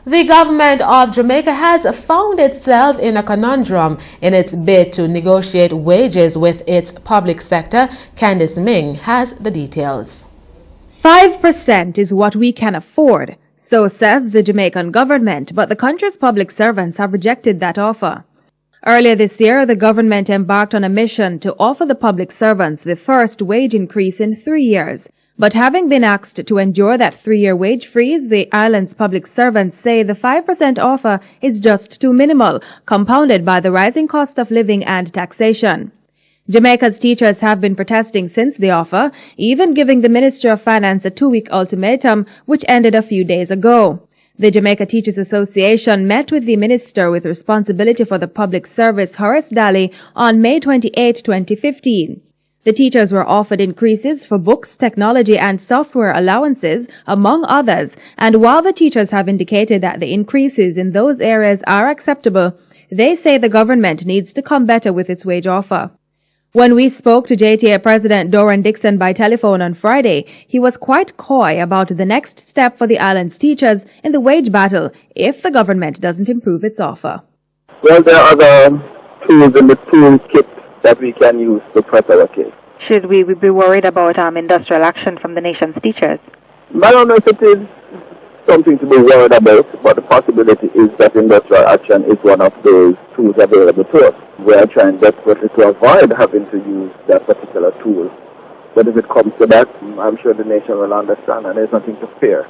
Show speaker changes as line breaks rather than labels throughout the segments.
The government of Jamaica has found itself in a conundrum in its bid to negotiate wages with its public sector. Candice Ming has the details.
5% is what we can afford, so says the Jamaican government, but the country's public servants have rejected that offer. Earlier this year, the government embarked on a mission to offer the public servants the first wage increase in 3 years. But having been asked to endure that 3-year wage freeze, the island's public servants say the 5% offer is just too minimal, compounded by the rising cost of living and taxation. Jamaica's teachers have been protesting since the offer, even giving the Minister of Finance a 2-week ultimatum, which ended a few days ago. The Jamaica Teachers Association met with the Minister with responsibility for the public service, Horace Daly, on May 28, 2015. The teachers were offered increases for books, technology and software allowances, among others, and while the teachers have indicated that the increases in those areas are acceptable, they say the government needs to come better with its wage offer. When we spoke to JTA President Doran Dixon by telephone on Friday, he was quite coy about the next step for the island's teachers in the wage battle if the government doesn't improve its offer.
Well, there are other tools in the toolkit that we can use to press our case.
Should we be worried about industrial action from the nation's teachers?
I don't know if it is something to be worried about, but the possibility is that industrial action is one of those tools available to us. We are trying desperately to avoid having to use that particular tool. But if it comes to that, I'm sure the nation will understand and there's nothing to fear.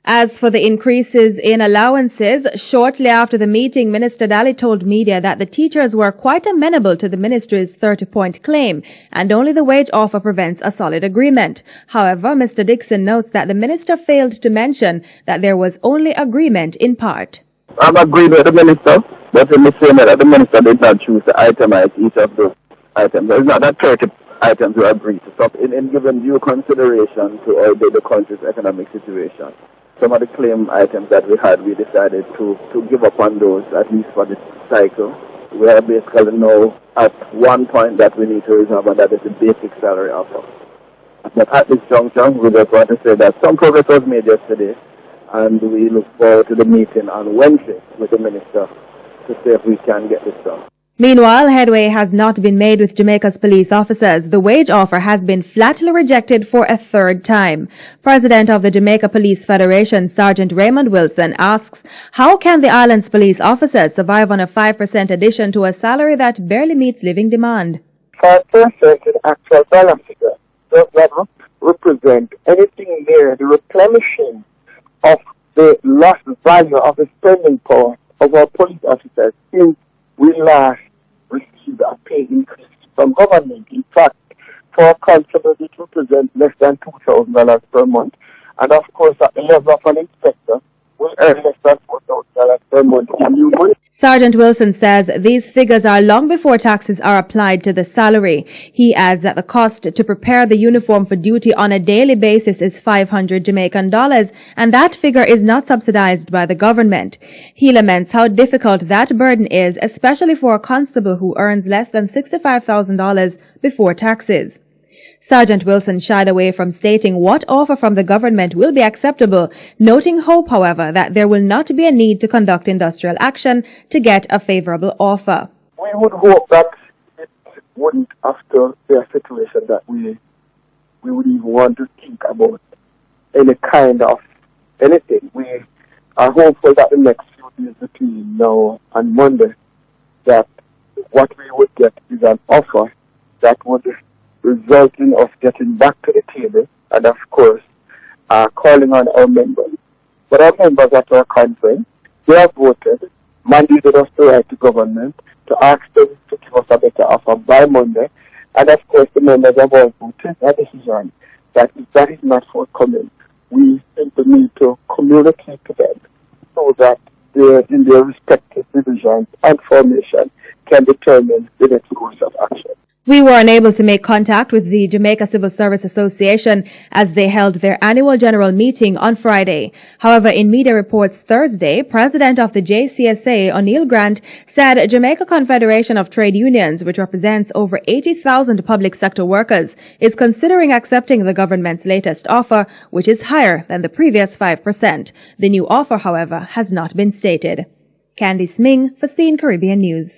As for the increases in allowances, shortly after the meeting, Minister Daly told media that the teachers were quite amenable to the ministry's 30-point claim, and only the wage offer prevents a solid agreement. However, Mr. Dixon notes that the minister failed to mention that there was only agreement in part.
I'm agreed with the minister, but in the same way that the minister did not choose to itemize each of those items. It's not that 30 items were agreed to. So in giving due consideration to the country's economic situation, some of the claim items that we had, we decided to give up on those, at least for this cycle. We are basically now at one point that we need to resolve, and that is the basic salary offer. But at this juncture, we just want to say that some progress was made yesterday, and we look forward to the meeting on Wednesday with the minister to see if we can get this done.
Meanwhile, headway has not been made with Jamaica's police officers. The wage offer has been flatly rejected for a third time. President of the Jamaica Police Federation, Sergeant Raymond Wilson, asks, how can the island's police officers survive on a 5% addition to a salary that barely meets living demand?
5% in actual dollar figure does not represent anything near the replenishing of the lost value of the spending power of our police officers since we last received a pay increase from government. In fact, for a constable, it represents less than $2,000 per month. And of course, at the level of an inspector, we earn less than $4,000 per month in new money.
Sergeant Wilson says these figures are long before taxes are applied to the salary. He adds that the cost to prepare the uniform for duty on a daily basis is $500 Jamaican dollars, and that figure is not subsidized by the government. He laments how difficult that burden is, especially for a constable who earns less than $65,000 before taxes. Sergeant Wilson shied away from stating what offer from the government will be acceptable, noting hope, however, that there will not be a need to conduct industrial action to get a favorable offer.
We would hope that it wouldn't have to be a situation that we would even want to think about any kind of anything. We are hopeful that the next few days between now and Monday, that what we would get is an offer that would result in us getting back to the table and, of course, calling on our members. But our members at our conference, they have voted, mandated us to write to government to ask them to give us a better offer by Monday. And, of course, the members have also taken a decision that if that is not forthcoming, we simply need to communicate to them so that they, in their respective divisions and formation, can determine the next course of action.
We were unable to make contact with the Jamaica Civil Service Association as they held their annual general meeting on Friday. However, in media reports Thursday, President of the JCSA, O'Neill Grant, said Jamaica Confederation of Trade Unions, which represents over 80,000 public sector workers, is considering accepting the government's latest offer, which is higher than the previous 5%. The new offer, however, has not been stated. Candice Ming for CEEN Caribbean News.